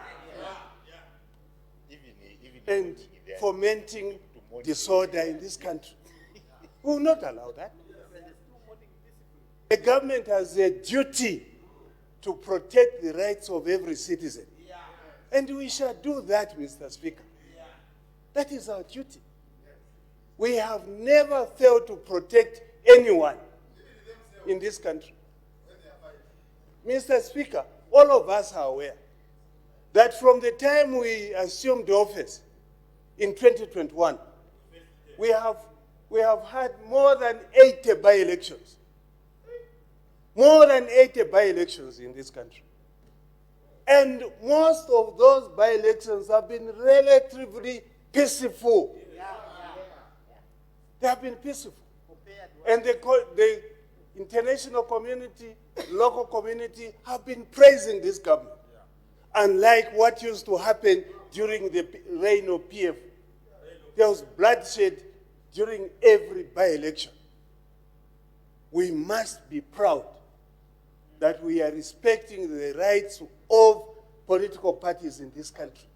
J: and fomenting disorder in this country. We will not allow that. The government has a duty to protect the rights of every citizen. And we shall do that, Mr. Speaker. That is our duty. We have never failed to protect anyone in this country. Mr. Speaker, all of us are aware that from the time we assumed office in 2021, we have had more than 80 by-elections. More than 80 by-elections in this country. And most of those by-elections have been relatively peaceful. They have been peaceful. And the international community, local community have been praising this government. Unlike what used to happen during the reign of PF. There was bloodshed during every by-election. We must be proud that we are respecting the rights of political parties in this country.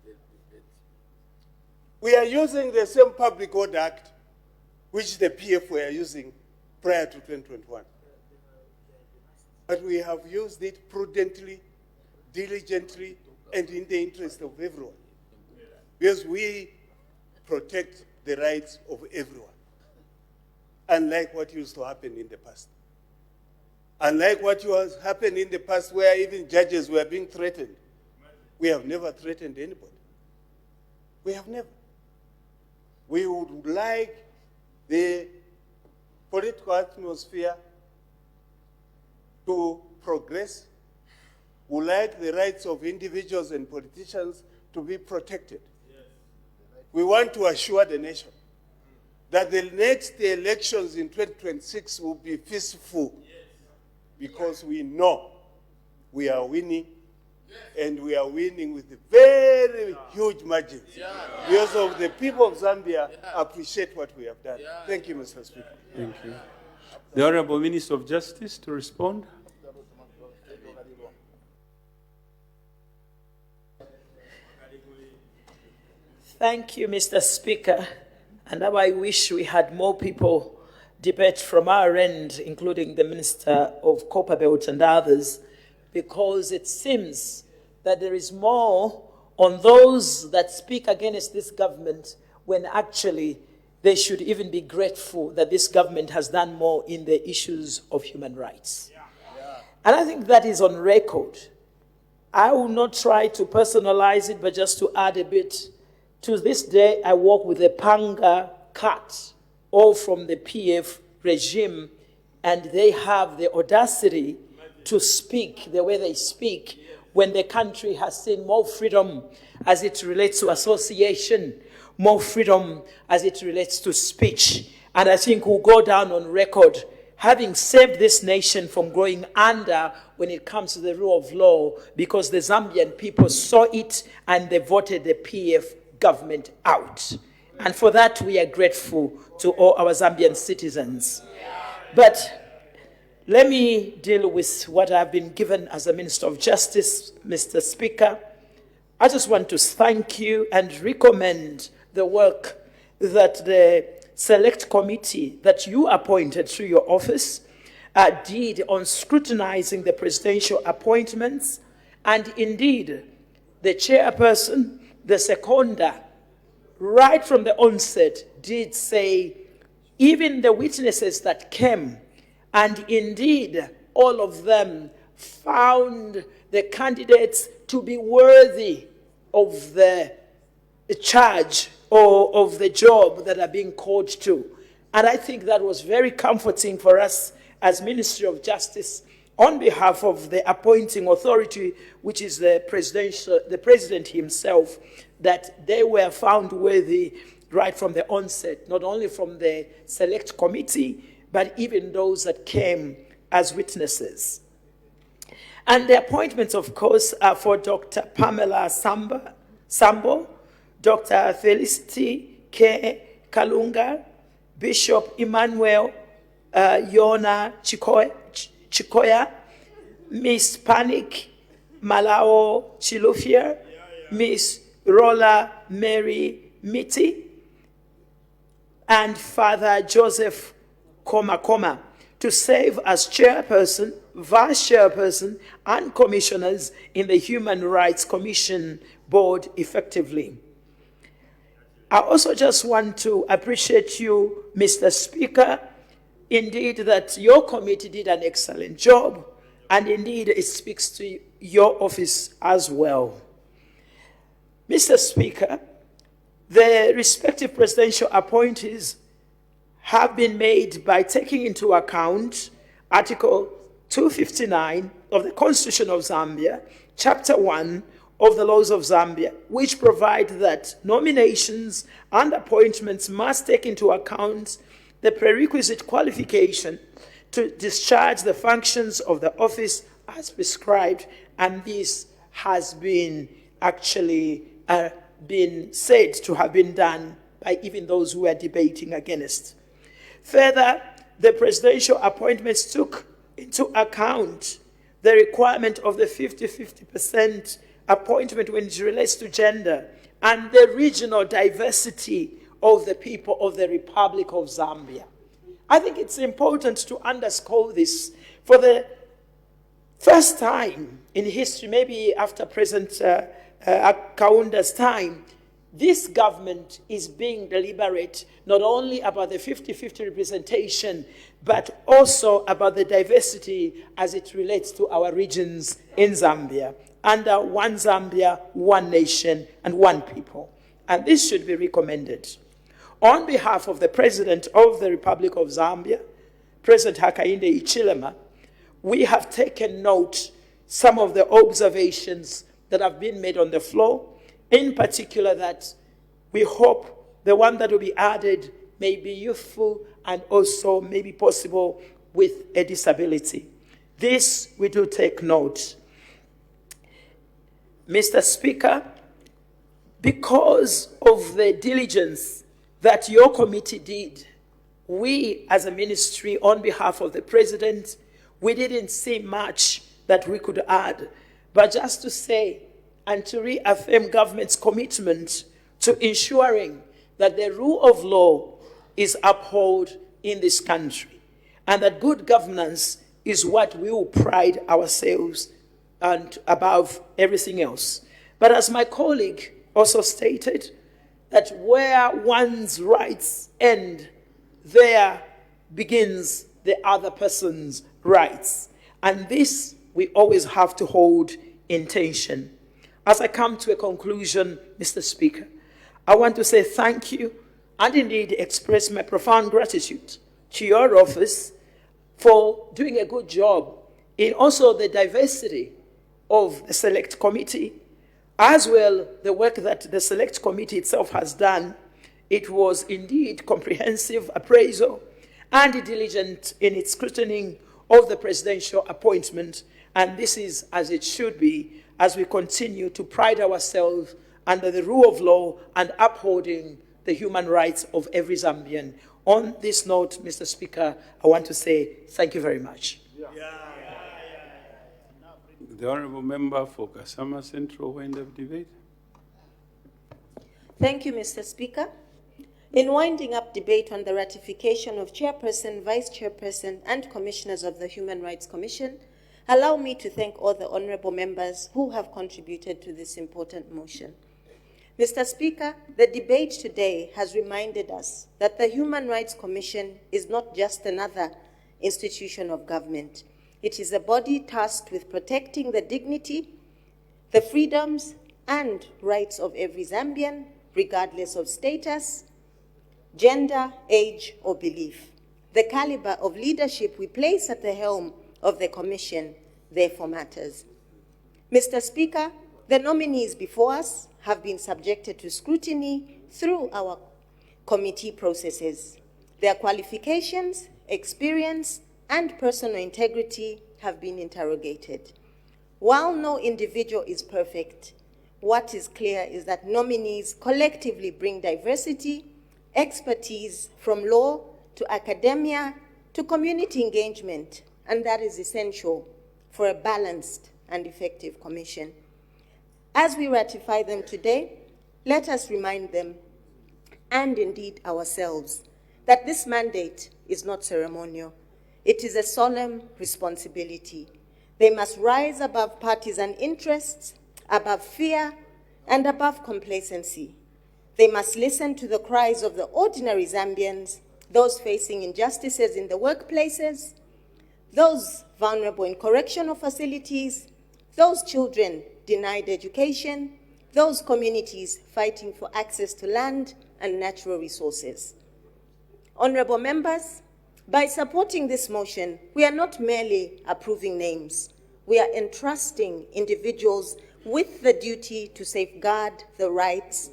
J: We are using the same Public Order Act which the PF were using prior to 2021. But we have used it prudently, diligently, and in the interest of everyone. Because we protect the rights of everyone. Unlike what used to happen in the past. Unlike what has happened in the past where even judges were being threatened. We have never threatened anybody. We have never. We would like the political atmosphere to progress. We would like the rights of individuals and politicians to be protected. Yes. We want to assure the nation that the next elections in 2026 will be peaceful. Yes. Because we know we are winning And we are winning with a very huge margin. Because of the people of Zambia appreciate what we have done. Thank you, Mr. Speaker.
H: Thank you. The Honorable Minister of Justice to respond.
D: Thank you, Mr. Speaker. And now I wish we had more people debate from our end, including the Minister of Copperbelt and others, because it seems that there is more on those that speak against this government when actually they should even be grateful that this government has done more in the issues of human rights. And I think that is on record. I will not try to personalize it, but just to add a bit. To this day, I work with a panga cut, all from the PF regime, and they have the audacity to speak the way they speak when the country has seen more freedom as it relates to association, more freedom as it relates to speech. And I think we'll go down on record having saved this nation from going under when it comes to the rule of law, because the Zambian people saw it and they voted the PF government out. And for that, we are grateful to all our Zambian citizens. But let me deal with what I've been given as a Minister of Justice, Mr. Speaker. I just want to thank you and recommend the work that the select committee that you appointed through your office did on scrutinizing the presidential appointments. And indeed, the chairperson, the seconder, right from the onset, did say even the witnesses that came, and indeed all of them found the candidates to be worthy of the charge or of the job that are being called to. And I think that was very comforting for us as Ministry of Justice on behalf of the appointing authority, which is the president himself, that they were found worthy right from the onset, not only from the select committee, but even those that came as witnesses. And the appointments, of course, are for Dr. Pamela Sambo, Dr. Felicity K. Kalunga, Bishop Emmanuel Yona Chikoya, Miss Panic Malao Chilufia, Miss Rola Mary Miti, and Father Joseph Koma to serve as chairperson, vice chairperson, and commissioners in the Human Rights Commission Board effectively. I also just want to appreciate you, Mr. Speaker, indeed that your committee did an excellent job, and indeed it speaks to your office as well. Mr. Speaker, the respective presidential appointees have been made by taking into account Article 259 of the Constitution of Zambia, Chapter 1 of the Laws of Zambia, which provide that nominations and appointments must take into account the prerequisite qualification to discharge the functions of the office as prescribed, and this has been actually been said to have been done by even those who are debating against. Further, the presidential appointments took into account the requirement of the 50-50% appointment when it relates to gender and the regional diversity of the people of the Republic of Zambia. I think it's important to underscore this. For the first time in history, maybe after President Kaunda's time, this government is being deliberate not only about the 50-50 representation, but also about the diversity as it relates to our regions in Zambia, under one Zambia, one nation, and one people. And this should be recommended. On behalf of the President of the Republic of Zambia, President Hakainde Hichilema, we have taken note some of the observations that have been made on the floor, in particular that we hope the one that will be added may be youthful and also may be possible with a disability. This we do take note. Mr. Speaker, because of the diligence that your committee did, we as a ministry, on behalf of the President, we didn't see much that we could add. But just to say and to reaffirm government's commitment to ensuring that the rule of law is upheld in this country, and that good governance is what we will pride ourselves and above everything else. But as my colleague also stated, that where one's rights end, there begins the other person's rights. And this we always have to hold in tension. As I come to a conclusion, Mr. Speaker, I want to say thank you and indeed express my profound gratitude to your office for doing a good job in also the diversity of the Select Committee, as well the work that the Select Committee itself has done. It was indeed comprehensive appraisal and diligent in its scrutiny of the presidential appointment, and this is as it should be as we continue to pride ourselves under the rule of law and upholding the human rights of every Zambian. On this note, Mr. Speaker, I want to say thank you very much.
H: The Honourable Member for Kasama Central, wind up debate.
K: Thank you, Mr. Speaker. In winding up debate on the ratification of Chairperson, Vice Chairperson, and Commissioners of the Human Rights Commission, allow me to thank all the honourable members who have contributed to this important motion. Mr. Speaker, the debate today has reminded us that the Human Rights Commission is not just another institution of government. It is a body tasked with protecting the dignity, the freedoms, and rights of every Zambian, regardless of status, gender, age, or belief. The caliber of leadership we place at the helm of the Commission therefore matters. Mr. Speaker, the nominees before us have been subjected to scrutiny through our committee processes. Their qualifications, experience, and personal integrity have been interrogated. While no individual is perfect, what is clear is that nominees collectively bring diversity, expertise from law to academia to community engagement, and that is essential for a balanced and effective commission. As we ratify them today, let us remind them, and indeed ourselves, that this mandate is not ceremonial. It is a solemn responsibility. They must rise above partisan interests, above fear, and above complacency. They must listen to the cries of the ordinary Zambians, those facing injustices in the workplaces, those vulnerable in correctional facilities, those children denied education, those communities fighting for access to land and natural resources. Honorable members, by supporting this motion, we are not merely approving names. We are entrusting individuals with the duty to safeguard the rights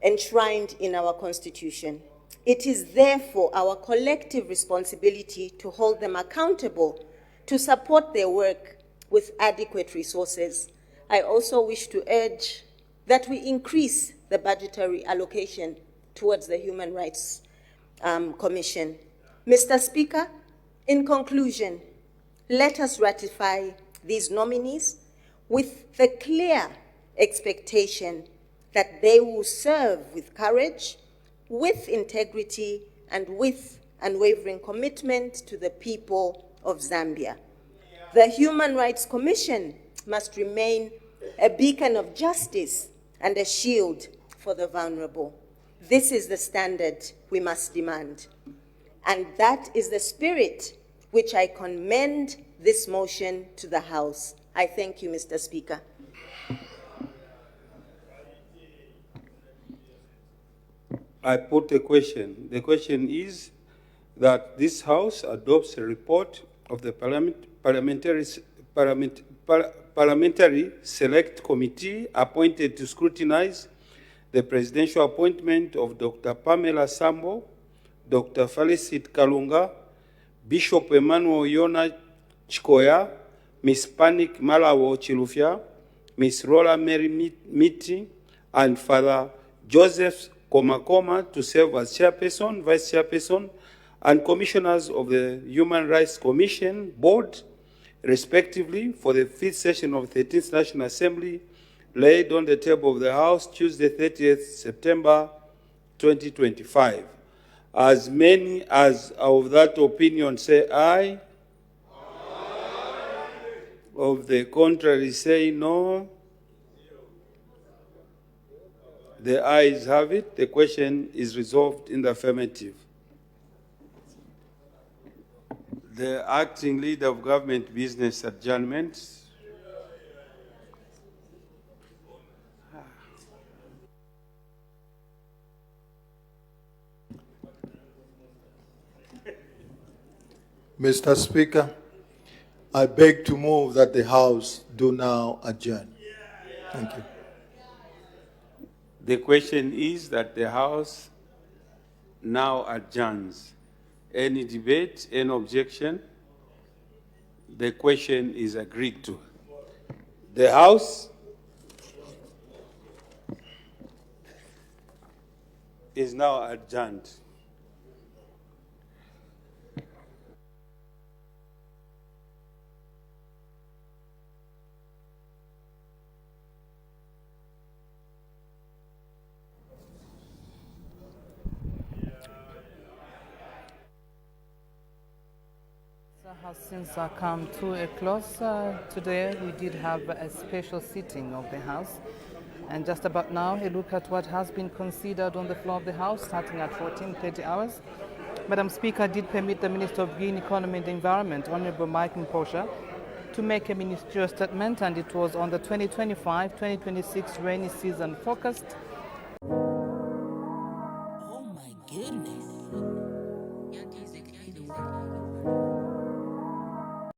K: enshrined in our Constitution. It is therefore our collective responsibility to hold them accountable, to support their work with adequate resources. I also wish to urge that we increase the budgetary allocation towards the Human Rights Commission. Mr. Speaker, in conclusion, let us ratify these nominees with the clear expectation that they will serve with courage, with integrity, and with unwavering commitment to the people of Zambia. The Human Rights Commission must remain a beacon of justice and a shield for the vulnerable. This is the standard we must demand. And that is the spirit which I commend this motion to the House. I thank you, Mr. Speaker.
H: I put a question. The question is that this House adopts a report of the Parliamentary Select Committee appointed to scrutinize the presidential appointment of Dr. Pamela Sambo, Dr. Felicit Kalunga, Bishop Emmanuel Yona Chikoya, Ms. Panik Malawo Chilufya,
B: Ms. Rola Mary Miti, and Father Joseph Komakoma to serve as chairperson, vice chairperson, and commissioners of the Human Rights Commission Board, respectively, for the 5th session of the 13th National Assembly, laid on the table of the House Tuesday, 30th September 2025. As many as are of that opinion say aye. Of the contrary say no. The ayes have it. The question is resolved in the affirmative. The acting leader of government business adjournment.
L: Mr. Speaker, I beg to move that the House do now adjourn. Thank you.
B: The question is that the House now adjourns. Any debate, any objection? The question is agreed to. The House is now adjourned.
A: Has since come to a close. Today we did have a special sitting of the House, and just about now a look at what has been considered on the floor of the House starting at 14:30 hours. Madam Speaker did permit the Minister of Green Economy and the Environment, Honourable Mike Mposha, to make a ministerial statement, and it was on the 2025-2026 rainy season forecast.